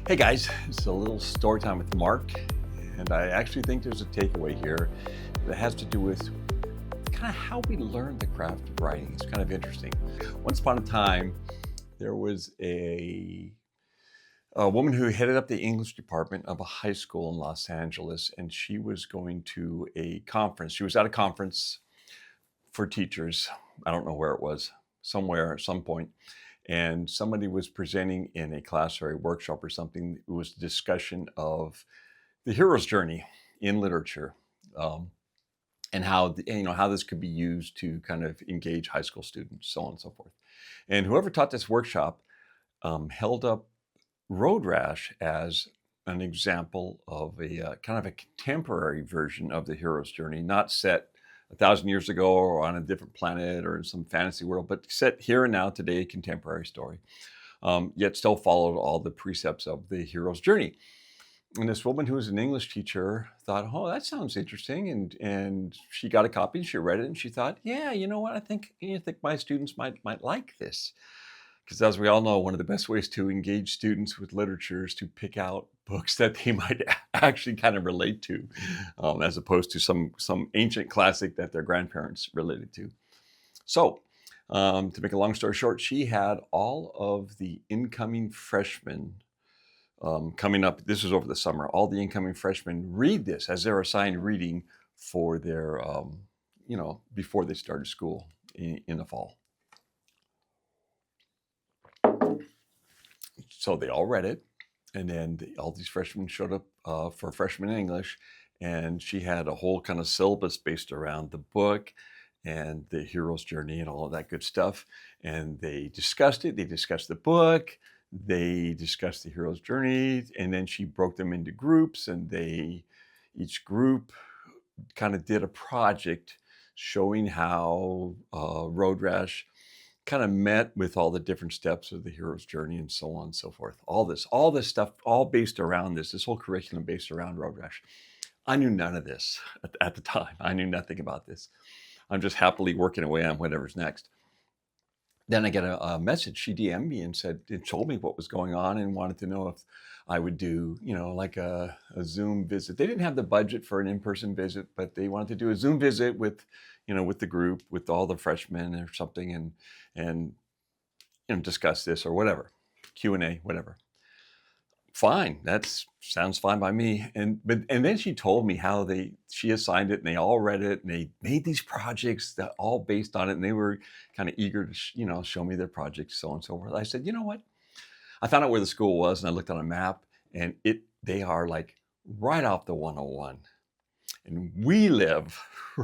Hey guys, it's a little story time with Mark, and I actually think there's a takeaway here that has to do with kind of how we learn the craft of writing. It's kind of interesting. Once upon a time, there was a woman who headed up the English department of a high school in Los Angeles, and she was going to a conference. She was at a conference for teachers. I don't know where it was, somewhere at some point. And somebody was presenting in a class or a workshop or something. It was a discussion of the hero's journey in literature, and how how this could be used to kind of engage high school students, so on and so forth. And whoever taught this workshop held up Road Rash as an example of a kind of a contemporary version of the hero's journey, not set 1,000 years ago or on a different planet or in some fantasy world, but set here and now today, a contemporary story, yet still followed all the precepts of the hero's journey. And this woman who was an English teacher thought, oh, that sounds interesting. And she got a copy and she read it and she thought, yeah, you know what? I think my students might like this. Because as we all know, one of the best ways to engage students with literature is to pick out books that they might actually kind of relate to, as opposed to some ancient classic that their grandparents related to. So to make a long story short, she had all of the incoming freshmen coming up. This was over the summer. All the incoming freshmen read this as their assigned reading for their, before they started school in the fall. So they all read it, and then all these freshmen showed up for freshman English, and she had a whole kind of syllabus based around the book and the hero's journey and all of that good stuff. And they discussed it. They discussed the book. They discussed the hero's journey, and then she broke them into groups, and each group kind of did a project showing how Road Rash kind of met with all the different steps of the hero's journey and so on and so forth. All this stuff, all based around this whole curriculum based around Road Rash. I knew none of this at the time. I knew nothing about this. I'm just happily working away on whatever's next. Then I get a message. She DM'd me and told me what was going on and wanted to know if I would do, like a Zoom visit. They didn't have the budget for an in-person visit, but they wanted to do a Zoom visit with the group, with all the freshmen or something, and discuss this or whatever, Q&A, whatever. Fine, that sounds fine by me. And then she told me how she assigned it and they all read it and they made these projects that all based on it, and they were kind of eager to show me their projects, so on and so forth. I said, you know what? I found out where the school was and I looked on a map, and they are like right off the 101. And we live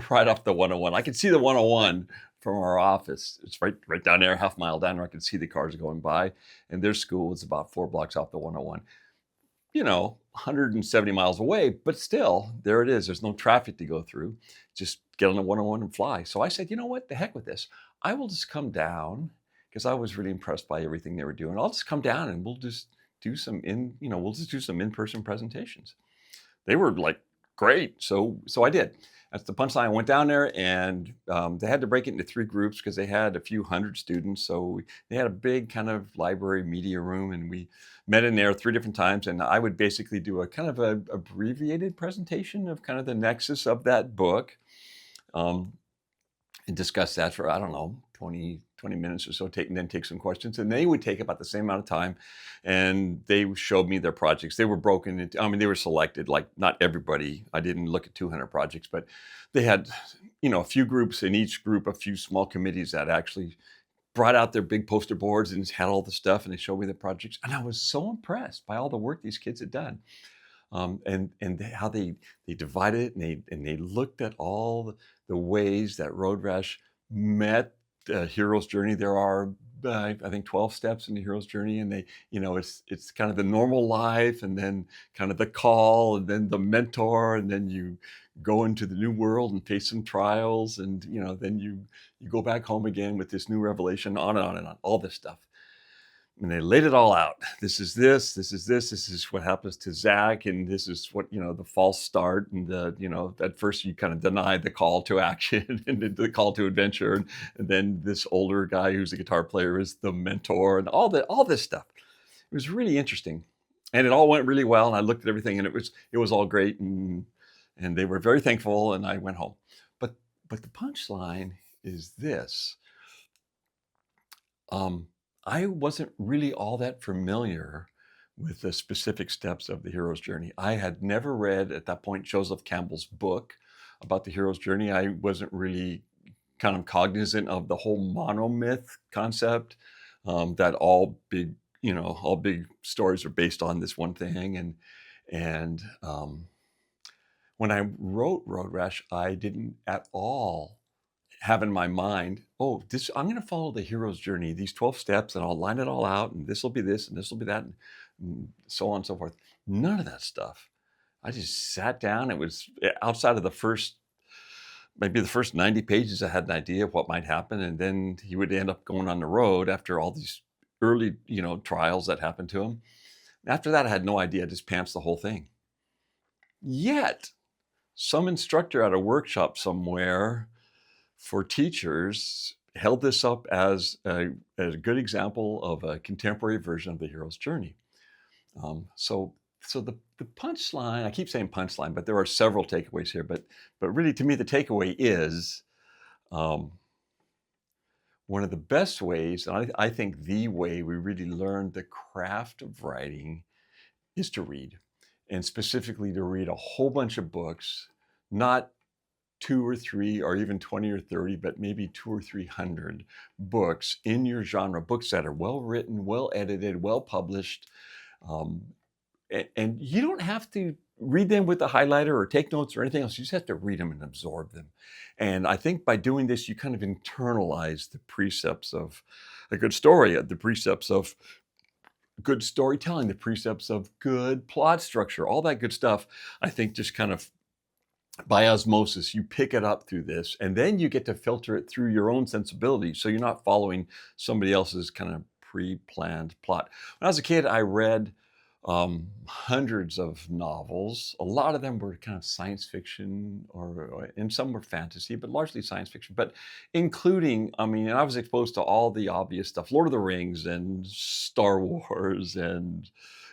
right off the 101. I can see the 101 from our office. It's right down there, half mile down there. I can see the cars going by. And their school is about 4 blocks off the 101. 170 miles away, but still, there it is. There's no traffic to go through. Just get on the 101 and fly. So I said, you know what? The heck with this. I will just come down, because I was really impressed by everything they were doing. I'll just come down and we'll just do some in-person presentations. They were like, great. So I did. That's the punchline. I went down there, and they had to break it into 3 groups because they had a few hundred students. So they had a big kind of library media room, and we met in there 3 different times. And I would basically do a kind of a abbreviated presentation of kind of the nexus of that book, and discuss that for, I don't know, 20 minutes or so, then take some questions. And they would take about the same amount of time, and they showed me their projects. They were broken into, they were selected, like not everybody. I didn't look at 200 projects, but they had, a few groups, in each group, a few small committees that actually brought out their big poster boards and had all the stuff, and they showed me the projects. And I was so impressed by all the work these kids had done. And how they divided it, and they looked at all the ways that Road Rash met the hero's journey. There are, I think, 12 steps in the hero's journey, and they, it's kind of the normal life, and then kind of the call, and then the mentor, and then you go into the new world and face some trials, and then you go back home again with this new revelation, on and on and on, all this stuff. And they laid it all out. This is what happens to Zach, and this is what, the false start, and at first you kind of deny the call to action and the call to adventure, and then this older guy who's a guitar player is the mentor, and all this stuff. It was really interesting. And it all went really well. And I looked at everything, and it was all great. And they were very thankful. And I went home. But the punchline is this. I wasn't really all that familiar with the specific steps of the hero's journey. I had never read at that point Joseph Campbell's book about the hero's journey. I wasn't really kind of cognizant of the whole monomyth concept, that all big, all big stories are based on this one thing. And when I wrote Road Rash, I didn't at all have in my mind, oh, I'm going to follow the hero's journey, these 12 steps, and I'll line it all out, and this will be this, and this will be that, and so on and so forth. None of that stuff. I just sat down. It was outside of maybe the first 90 pages, I had an idea of what might happen, and then he would end up going on the road after all these early, trials that happened to him. After that, I had no idea. I just pants the whole thing. Yet, some instructor at a workshop somewhere for teachers held this up as a good example of a contemporary version of the hero's journey. So the punchline, I keep saying punchline, but there are several takeaways here. But really, to me, the takeaway is one of the best ways, and I think the way we really learn the craft of writing is to read, and specifically to read a whole bunch of books, not 2 or 3 or even 20 or 30, but maybe 200 or 300 books in your genre, books that are well written, well edited, well published. And you don't have to read them with a highlighter or take notes or anything else. You just have to read them and absorb them. And I think by doing this, you kind of internalize the precepts of a good story, the precepts of good storytelling, the precepts of good plot structure, all that good stuff. I think just kind of by osmosis, you pick it up through this, and then you get to filter it through your own sensibility. So you're not following somebody else's kind of pre-planned plot. When I was a kid, I read hundreds of novels. A lot of them were kind of science fiction, and some were fantasy, but largely science fiction. But including, and I was exposed to all the obvious stuff: Lord of the Rings and Star Wars and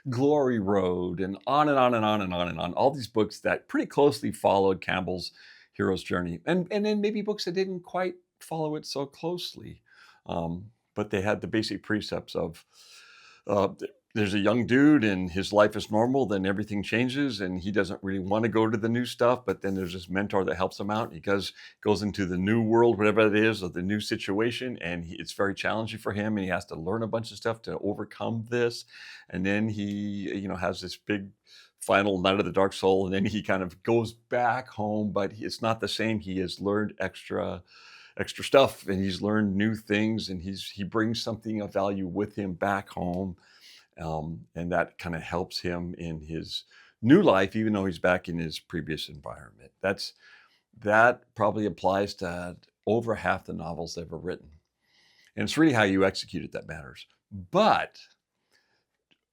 Glory Road, and on and on and on and on and on. All these books that pretty closely followed Campbell's hero's journey, and then maybe books that didn't quite follow it so closely, but they had the basic precepts of there's a young dude and his life is normal, then everything changes and he doesn't really want to go to the new stuff, but then there's this mentor that helps him out. He goes into the new world, whatever it is, or the new situation, and it's very challenging for him, and he has to learn a bunch of stuff to overcome this. And then he has this big final night of the dark soul, and then he kind of goes back home, but it's not the same. He has learned extra stuff, and he's learned new things, and he brings something of value with him back home. And that kind of helps him in his new life, even though he's back in his previous environment. That probably applies to over half the novels ever written. And it's really how you execute it that matters. But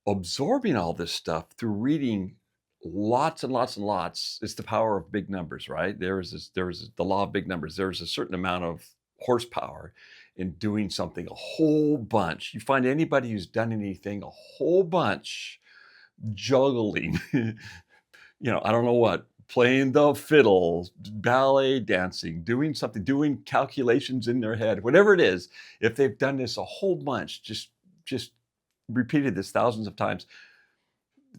absorbing all this stuff through reading lots and lots and lots is the power of big numbers, right? There's the law of big numbers. There's a certain amount of horsepower in doing something a whole bunch. You find anybody who's done anything a whole bunch, juggling, I don't know what, playing the fiddle, ballet dancing, doing something, doing calculations in their head, whatever it is, if they've done this a whole bunch, just repeated this thousands of times,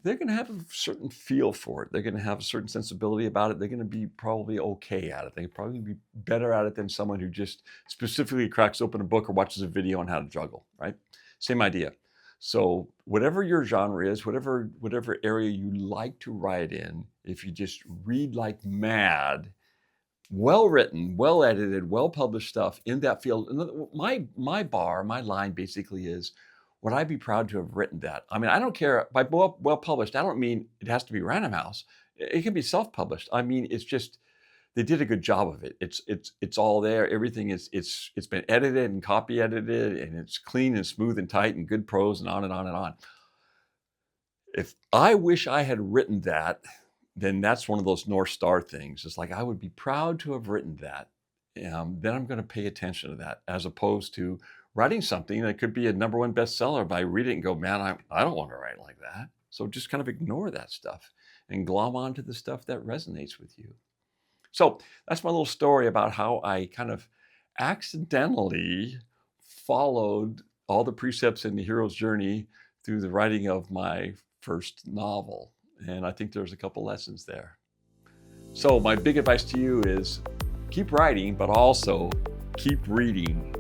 they're going to have a certain feel for it. They're going to have a certain sensibility about it. They're going to be probably okay at it. They're probably be better at it than someone who just specifically cracks open a book or watches a video on how to juggle, right? Same idea. So whatever your genre is, whatever area you like to write in, if you just read like mad, well-written, well-edited, well-published stuff in that field, my line basically is, would I be proud to have written that? I don't care. By well-published, I don't mean it has to be Random House. It can be self-published. It's just they did a good job of it. It's all there. Everything it's been edited and copy edited, and it's clean and smooth and tight and good prose and on and on and on. If I wish I had written that, then that's one of those North Star things. It's like I would be proud to have written that. Then I'm going to pay attention to that, as opposed to writing something that could be a #1 bestseller. But I read it and go, man, I don't want to write like that. So just kind of ignore that stuff and glom onto the stuff that resonates with you. So that's my little story about how I kind of accidentally followed all the precepts in the hero's journey through the writing of my first novel. And I think there's a couple lessons there. So my big advice to you is keep writing, but also keep reading.